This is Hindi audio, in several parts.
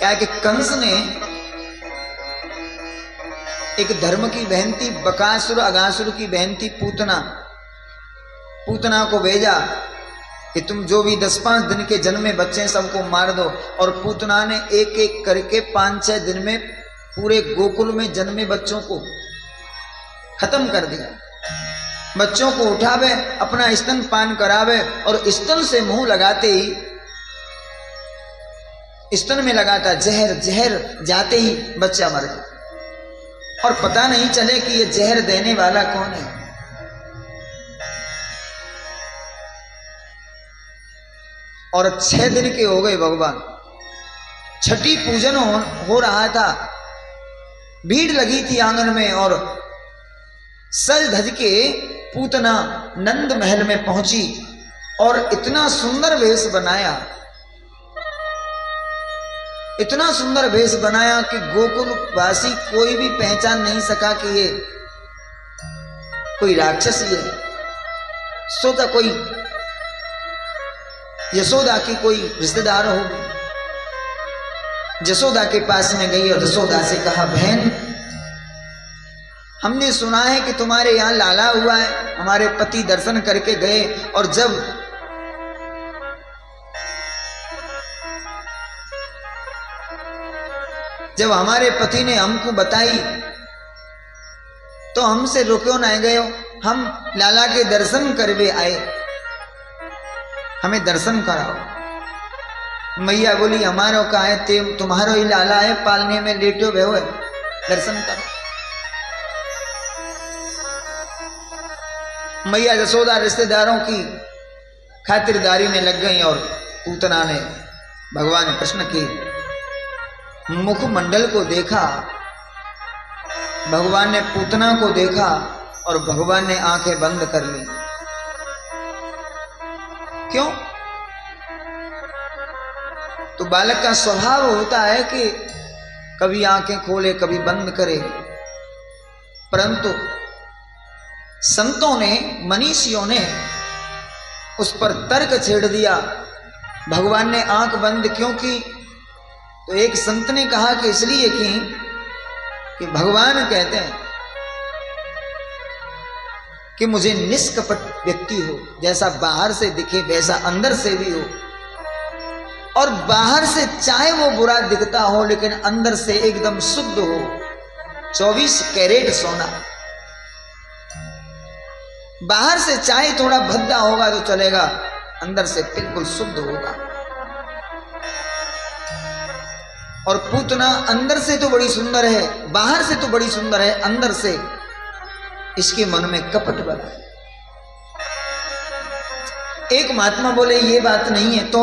क्या कि कंस ने एक धर्म की बहन थी बकासुर, अगासुर की बहन थी पूतना, पूतना को भेजा कि तुम जो भी 10-5 दिन के जन्मे बच्चे हैं सबको मार दो। और पूतना ने एक एक करके 5-6 दिन में पूरे गोकुल में जन्मे बच्चों को खत्म कर दिया। बच्चों को उठावे, अपना स्तन पान करावे और स्तन से मुंह लगाते ही, स्तन में लगाता जहर, जहर जाते ही बच्चा मर गया और पता नहीं चले कि ये जहर देने वाला कौन है। और 6 दिन के हो गए भगवान, छठी पूजन हो रहा था, भीड़ लगी थी आंगन में और सज धज के पूतना नंद महल में पहुंची और इतना सुंदर वेश बनाया, इतना सुंदर वेश बनाया कि गोकुल वासी कोई भी पहचान नहीं सका कि ये कोई राक्षस ही है। सोचा कोई यशोदा की कोई रिश्तेदार होगी। यशोदा के पास में गई और यशोदा से कहा, बहन हमने सुना है कि तुम्हारे यहां लाला हुआ है, हमारे पति दर्शन करके गए और जब हमारे पति ने हमको बताई तो हमसे रुक्यो नहीं गए हो, हम लाला के दर्शन करवे आए, हमें दर्शन कराओ। मैया बोली, हमारो का है ते, तुम्हारो ही लाला है, पालने में लेटो भे, दर्शन करो। मैया यशोदा रिश्तेदारों की खातिरदारी में लग गई और पूतना ने भगवान कृष्ण के मुखमंडल को देखा, भगवान ने पूतना को देखा और भगवान ने आंखें बंद कर ली। क्यों? तो बालक का स्वभाव होता है कि कभी आंखें खोले कभी बंद करे, परंतु संतों ने, मनीषियों ने उस पर तर्क छेड़ दिया। भगवान ने आंख बंद क्यों की? तो एक संत ने कहा कि इसलिए कि भगवान कहते हैं कि मुझे निष्कपट व्यक्ति हो, जैसा बाहर से दिखे वैसा अंदर से भी हो, और बाहर से चाहे वो बुरा दिखता हो लेकिन अंदर से एकदम शुद्ध हो, 24 कैरेट सोना। बाहर से चाहे थोड़ा भद्दा होगा तो चलेगा, अंदर से बिल्कुल शुद्ध होगा। और पूतना अंदर से तो बड़ी सुंदर है, बाहर से तो बड़ी सुंदर है, अंदर से इसके मन में कपट भरा है। एक महात्मा बोले ये बात नहीं है, तो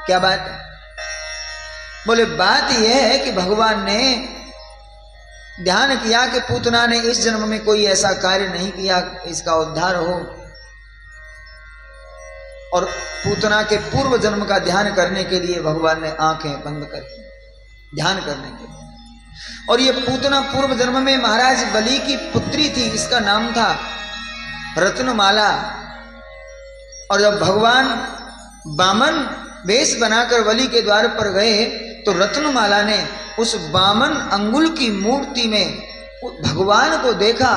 क्या बात है? बोले बात यह है कि भगवान ने ध्यान किया कि पूतना ने इस जन्म में कोई ऐसा कार्य नहीं किया इसका उद्धार हो, और पूतना के पूर्व जन्म का ध्यान करने के लिए भगवान ने आंखें बंद कर ध्यान करने के लिए। और ये पूतना पूर्व जन्म में महाराज बलि की पुत्री थी, इसका नाम था रत्नमाला। और जब भगवान बामन वेश बनाकर बलि के द्वार पर गए तो रत्नमाला ने उस बामन अंगुल की मूर्ति में भगवान को देखा,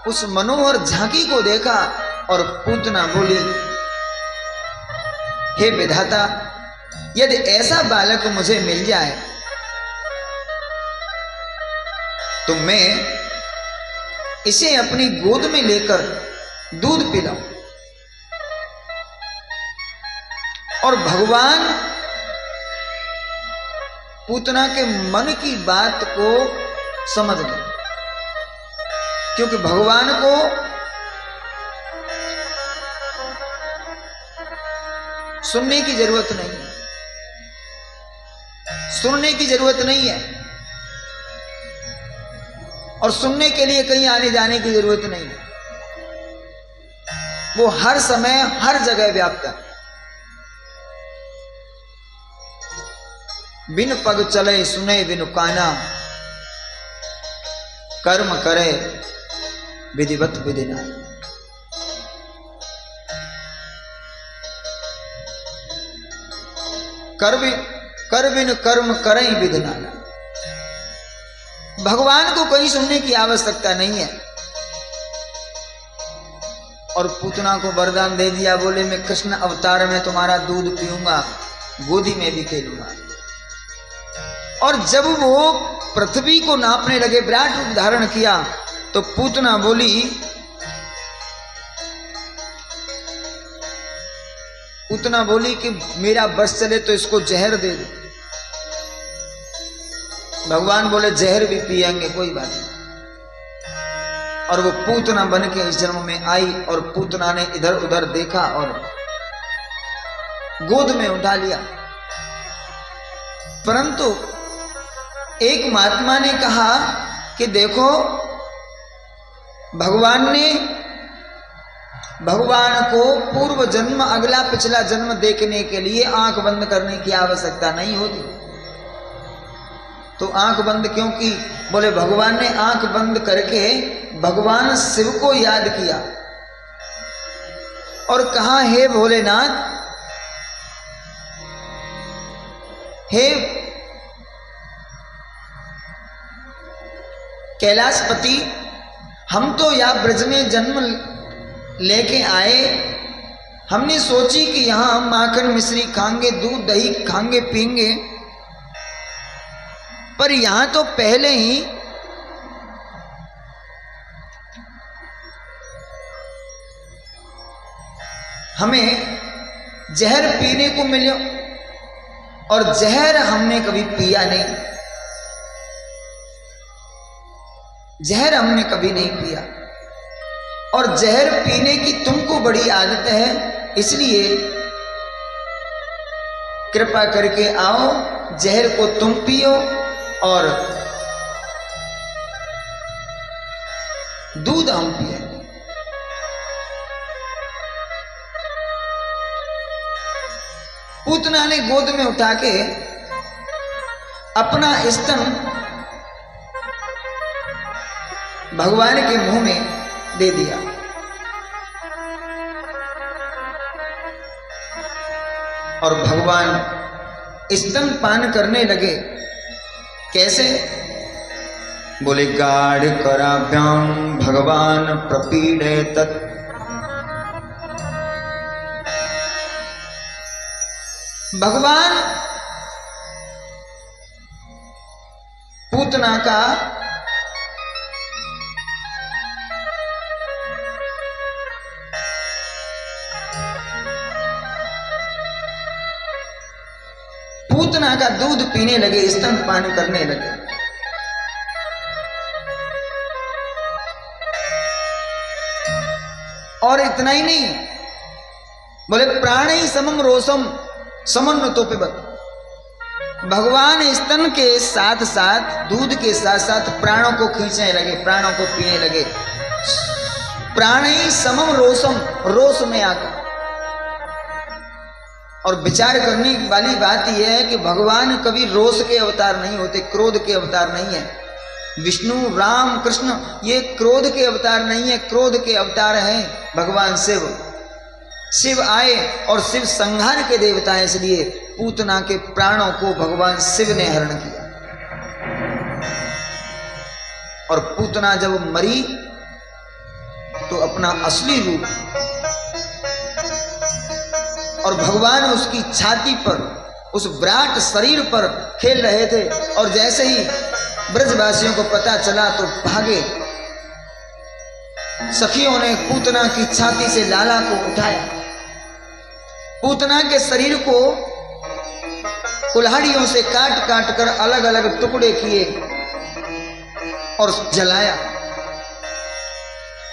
उस मनोहर झांकी को देखा, और पूतना बोली, हे विधाता, यदि ऐसा बालक मुझे मिल जाए तो मैं इसे अपनी गोद में लेकर दूध पिलाऊं। और भगवान पूतना के मन की बात को समझ गए, क्योंकि भगवान को सुनने की जरूरत नहीं है, सुनने की जरूरत नहीं है, और सुनने के लिए कहीं आने जाने की जरूरत नहीं है। वो हर समय हर जगह व्याप्त है। बिन पग चले सुने बिनु काना, कर्म करे विधिवत विधि नाई। कर बिन कर्म करें विधि नाना। भगवान को कहीं सुनने की आवश्यकता नहीं है। और पूतना को वरदान दे दिया, बोले मैं कृष्ण अवतार में तुम्हारा दूध पीऊंगा, गोदी में भी खेलूंगा। और जब वो पृथ्वी को नापने लगे, विराट रूप धारण किया, तो पूतना बोली, पूतना बोली कि मेरा बस चले तो इसको जहर दे दो। भगवान बोले जहर भी पिएंगे, कोई बात नहीं। और वो पूतना बन के इस जन्म में आई, और पूतना ने इधर उधर देखा और गोद में उठा लिया। परंतु एक महात्मा ने कहा कि देखो, भगवान को पूर्व जन्म अगला पिछला जन्म देखने के लिए आंख बंद करने की आवश्यकता नहीं होती। तो आंख बंद क्यों की? बोले भगवान ने आंख बंद करके भगवान शिव को याद किया और कहा, हे भोलेनाथ, हे कैलाशपति, हम तो यहाँ ब्रज में जन्म लेके आए, हमने सोची कि यहां हम माखन मिश्री खाएंगे, दूध दही खाएंगे पीएंगे, पर यहां तो पहले ही हमें जहर पीने को मिला और जहर हमने कभी पिया नहीं, जहर हमने कभी नहीं पिया, और जहर पीने की तुमको बड़ी आदत है, इसलिए कृपा करके आओ, जहर को तुम पियो और दूध हम पिएंगे। पूतना ने गोद में उठा के अपना स्तन भगवान के मुंह में दे दिया। और भगवान स्तन पान करने लगे। कैसे? बोले गाढ़ कराभ्याम भगवान प्रपीड़े तत्। भगवान पूतना का पूतना का दूध पीने लगे, स्तनपान करने लगे। और इतना ही नहीं, बोले प्राणी समम रोसम समन्वतोपिबत। भगवान स्तन के साथ साथ, दूध के साथ साथ प्राणों को खींचने लगे, प्राणों को पीने लगे। प्राणी समम रोसम, रोस में आकर। और विचार करने वाली बात यह है कि भगवान कभी रोष के अवतार नहीं होते, क्रोध के अवतार नहीं है। विष्णु, राम, कृष्ण ये क्रोध के अवतार नहीं है, क्रोध के अवतार हैं भगवान शिव। शिव आए और शिव संहार के देवता हैं, इसलिए पूतना के प्राणों को भगवान शिव ने हरण किया। और पूतना जब मरी तो अपना असली रूप, और भगवान उसकी छाती पर, उस विराट शरीर पर खेल रहे थे। और जैसे ही ब्रजवासियों को पता चला तो भागे। सखियों ने पूतना की छाती से लाला को उठाया, पूतना के शरीर को कुल्हाड़ियों से काट काट कर अलग अलग टुकड़े किए और जलाया।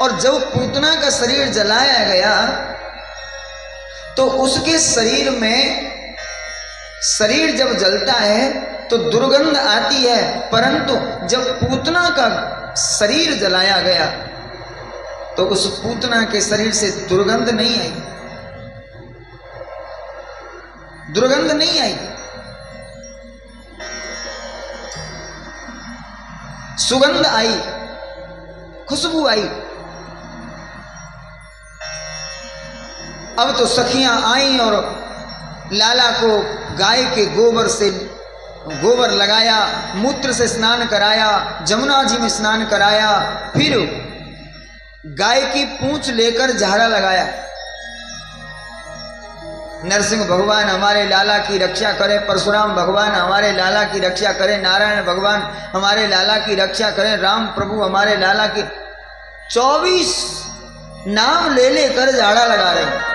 और जब पूतना का शरीर जलाया गया तो उसके शरीर में, शरीर जब जलता है तो दुर्गंध आती है, परंतु जब पूतना का शरीर जलाया गया तो उस पूतना के शरीर से दुर्गंध नहीं आई, दुर्गंध नहीं आई, सुगंध आई, खुशबू आई। अब तो सखियां आई और लाला को गाय के गोबर से गोबर लगाया, मूत्र से स्नान कराया, जमुना जी में स्नान कराया, फिर गाय की पूंछ लेकर झाड़ा लगाया। नरसिंह भगवान हमारे लाला की रक्षा करे, परशुराम भगवान हमारे लाला की रक्षा करें, नारायण भगवान हमारे लाला की रक्षा करें, राम प्रभु हमारे लाला की 24 नाम ले लेकर झाड़ा लगा रहे हैं।